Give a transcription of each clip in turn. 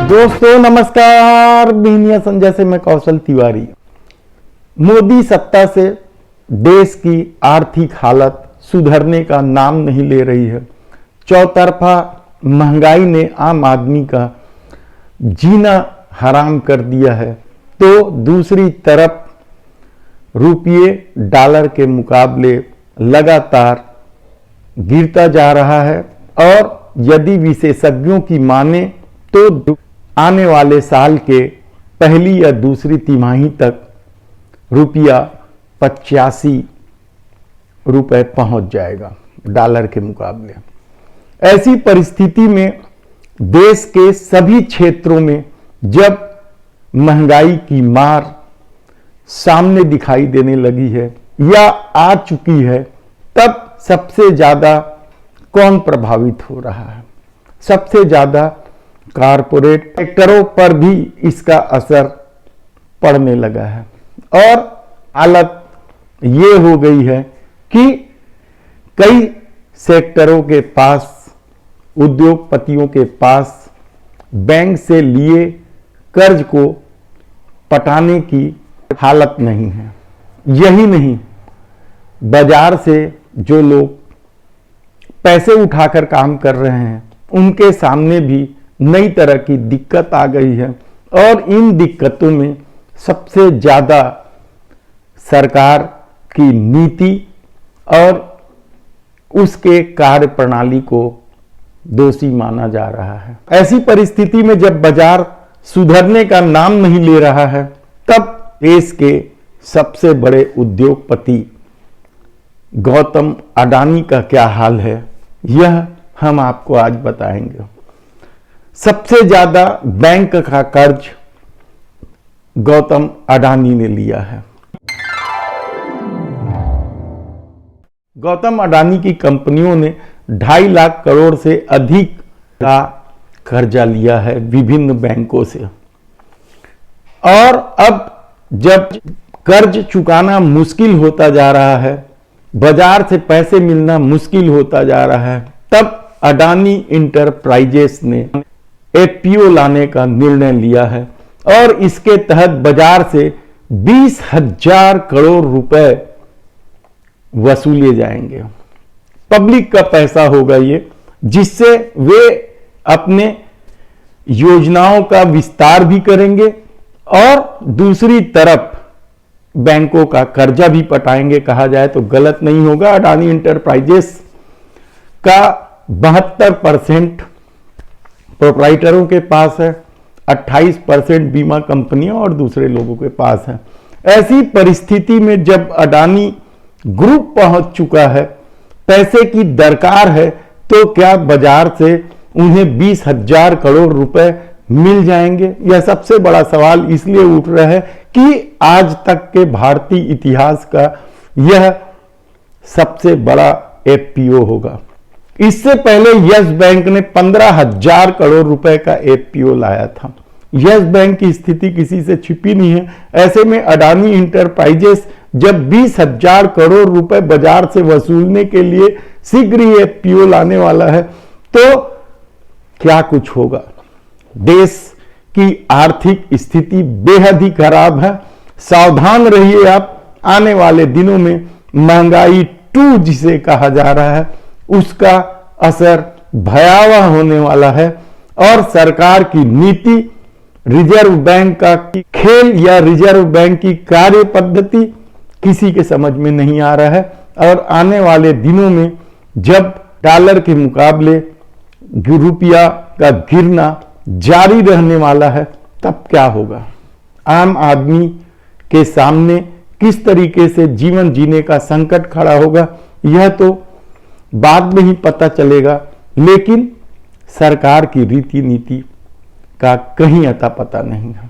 दोस्तों नमस्कार, बीनिया संजय से मैं कौशल तिवारी। मोदी सत्ता से देश की आर्थिक हालत सुधरने का नाम नहीं ले रही है। चौतरफा महंगाई ने आम आदमी का जीना हराम कर दिया है, तो दूसरी तरफ रुपये डॉलर के मुकाबले लगातार गिरता जा रहा है और यदि विशेषज्ञों की माने तो आने वाले साल के पहली या दूसरी तिमाही तक रुपया 85 रुपए पहुंच जाएगा डॉलर के मुकाबले। ऐसी परिस्थिति में देश के सभी क्षेत्रों में जब महंगाई की मार सामने दिखाई देने लगी है या आ चुकी है, तब सबसे ज्यादा कौन प्रभावित हो रहा है? सबसे ज्यादा कारपोरेट सेक्टरों पर भी इसका असर पड़ने लगा है और हालत ये हो गई है कि कई सेक्टरों के पास, उद्योगपतियों के पास बैंक से लिए कर्ज को पटाने की हालत नहीं है। यही नहीं, बाजार से जो लोग पैसे उठाकर काम कर रहे हैं उनके सामने भी नई तरह की दिक्कत आ गई है और इन दिक्कतों में सबसे ज्यादा सरकार की नीति और उसके कार्य प्रणाली को दोषी माना जा रहा है। ऐसी परिस्थिति में जब बाजार सुधरने का नाम नहीं ले रहा है, तब देश के सबसे बड़े उद्योगपति गौतम अडानी का क्या हाल है, यह हम आपको आज बताएंगे। सबसे ज्यादा बैंक का कर्ज गौतम अडानी ने लिया है। गौतम अडानी की कंपनियों ने 2.5 लाख करोड़ से अधिक का कर्जा लिया है विभिन्न बैंकों से और अब जब कर्ज चुकाना मुश्किल होता जा रहा है, बाजार से पैसे मिलना मुश्किल होता जा रहा है, तब अडानी इंटरप्राइजेस ने एफपीओ लाने का निर्णय लिया है और इसके तहत बाजार से 20,000 करोड़ रुपए वसूले जाएंगे। पब्लिक का पैसा होगा ये, जिससे वे अपने योजनाओं का विस्तार भी करेंगे और दूसरी तरफ बैंकों का कर्जा भी पटाएंगे। कहा जाए तो गलत नहीं होगा। अडानी इंटरप्राइजेस का 72% प्रोप्राइटरों के पास है, 28% बीमा कंपनियों और दूसरे लोगों के पास है। ऐसी परिस्थिति में जब अडानी ग्रुप पहुंच चुका है, पैसे की दरकार है, तो क्या बाजार से उन्हें 20,000 करोड़ रुपए मिल जाएंगे? यह सबसे बड़ा सवाल इसलिए उठ रहा है कि आज तक के भारतीय इतिहास का यह सबसे बड़ा एफपीओ होगा। इससे पहले यस बैंक ने 15,000 करोड़ रुपए का एफपीओ लाया था। यस बैंक की स्थिति किसी से छिपी नहीं है। ऐसे में अडानी इंटरप्राइजेस जब 20,000 करोड़ रुपए बाजार से वसूलने के लिए शीघ्र ही एफपीओ लाने वाला है, तो क्या कुछ होगा? देश की आर्थिक स्थिति बेहद ही खराब है। सावधान रहिए आप। आने वाले दिनों में महंगाई 2 जिसे कहा जा रहा है, उसका असर भयावह होने वाला है और सरकार की नीति, रिजर्व बैंक का खेल या रिजर्व बैंक की कार्य पद्धति किसी के समझ में नहीं आ रहा है और आने वाले दिनों में जब डॉलर के मुकाबले रुपया का गिरना जारी रहने वाला है, तब क्या होगा? आम आदमी के सामने किस तरीके से जीवन जीने का संकट खड़ा होगा, यह तो बाद में ही पता चलेगा। लेकिन सरकार की रीति नीति का कहीं अता पता नहीं है।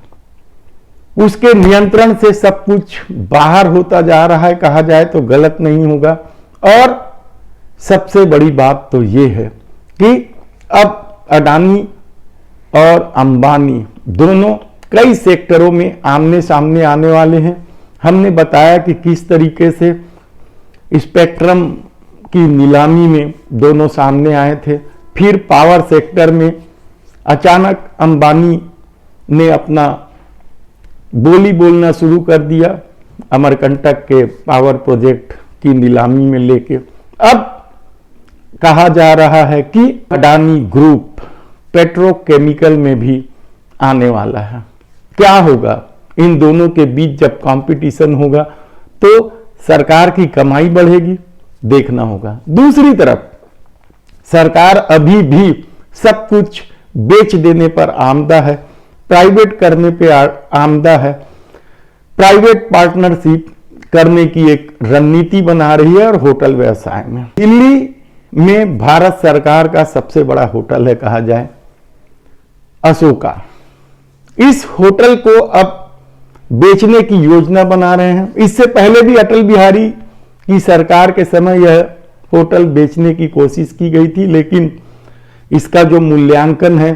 उसके नियंत्रण से सब कुछ बाहर होता जा रहा है, कहा जाए तो गलत नहीं होगा। और सबसे बड़ी बात तो यह है कि अब अडानी और अंबानी दोनों कई सेक्टरों में आमने सामने आने वाले हैं। हमने बताया कि किस तरीके से स्पेक्ट्रम की नीलामी में दोनों सामने आए थे। फिर पावर सेक्टर में अचानक अंबानी ने अपना बोली बोलना शुरू कर दिया अमरकंटक के पावर प्रोजेक्ट की नीलामी में लेके। अब कहा जा रहा है कि अडानी ग्रुप पेट्रोकेमिकल में भी आने वाला है। क्या होगा इन दोनों के बीच जब कंपटीशन होगा, तो सरकार की कमाई बढ़ेगी, देखना होगा। दूसरी तरफ सरकार अभी भी सब कुछ बेच देने पर आमदा है, प्राइवेट करने पे आमदा है, प्राइवेट पार्टनरशिप करने की एक रणनीति बना रही है। और होटल व्यवसाय में दिल्ली में भारत सरकार का सबसे बड़ा होटल है कहा जाए अशोका। इस होटल को अब बेचने की योजना बना रहे हैं। इससे पहले भी अटल बिहारी की सरकार के समय यह होटल बेचने की कोशिश की गई थी, लेकिन इसका जो मूल्यांकन है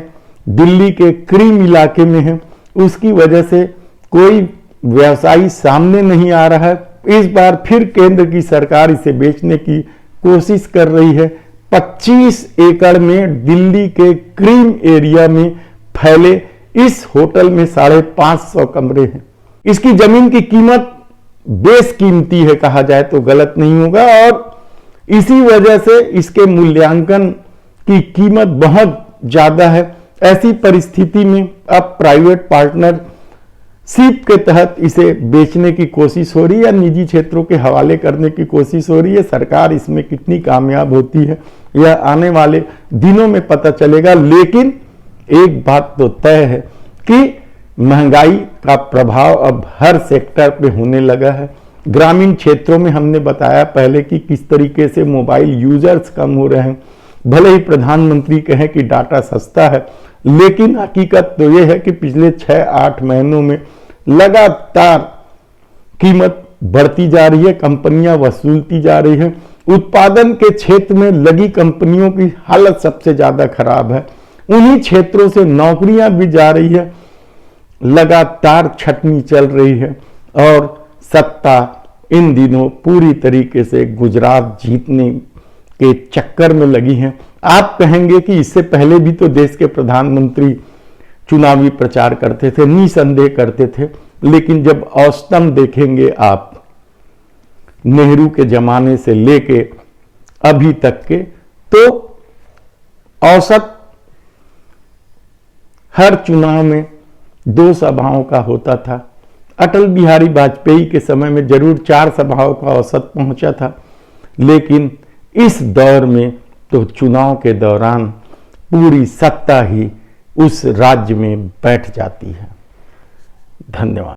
दिल्ली के क्रीम इलाके में है, उसकी वजह से कोई व्यवसायी सामने नहीं आ रहा है। इस बार फिर केंद्र की सरकार इसे बेचने की कोशिश कर रही है। 25 एकड़ में दिल्ली के क्रीम एरिया में फैले इस होटल में 550 कमरे हैं। इसकी जमीन की कीमत बेशकीमती है कहा जाए तो गलत नहीं होगा, और इसी वजह से इसके मूल्यांकन की कीमत बहुत ज्यादा है। ऐसी परिस्थिति में अब प्राइवेट पार्टनरशिप के तहत इसे बेचने की कोशिश हो रही है या निजी क्षेत्रों के हवाले करने की कोशिश हो रही है। सरकार इसमें कितनी कामयाब होती है यह आने वाले दिनों में पता चलेगा। लेकिन एक बात तो तय है कि महंगाई का प्रभाव अब हर सेक्टर पे होने लगा है। ग्रामीण क्षेत्रों में हमने बताया पहले कि किस तरीके से मोबाइल यूजर्स कम हो रहे हैं। भले ही प्रधानमंत्री कहें कि डाटा सस्ता है, लेकिन हकीकत तो यह है कि पिछले 6-8 महीनों में लगातार कीमत बढ़ती जा रही है, कंपनियां वसूलती जा रही है। उत्पादन के क्षेत्र में लगी कंपनियों की हालत सबसे ज्यादा खराब है। उन्हीं क्षेत्रों से नौकरियां भी जा रही है, लगातार छटनी चल रही है और सत्ता इन दिनों पूरी तरीके से गुजरात जीतने के चक्कर में लगी है। आप कहेंगे कि इससे पहले भी तो देश के प्रधानमंत्री चुनावी प्रचार करते थे, निसंदेह करते थे, लेकिन जब औसतन देखेंगे आप नेहरू के जमाने से लेके अभी तक के, तो औसत हर चुनाव में 2 सभाओं का होता था। अटल बिहारी वाजपेयी के समय में जरूर 4 सभाओं का औसत पहुंचा था, लेकिन इस दौर में तो चुनाव के दौरान पूरी सत्ता ही उस राज्य में बैठ जाती है। धन्यवाद।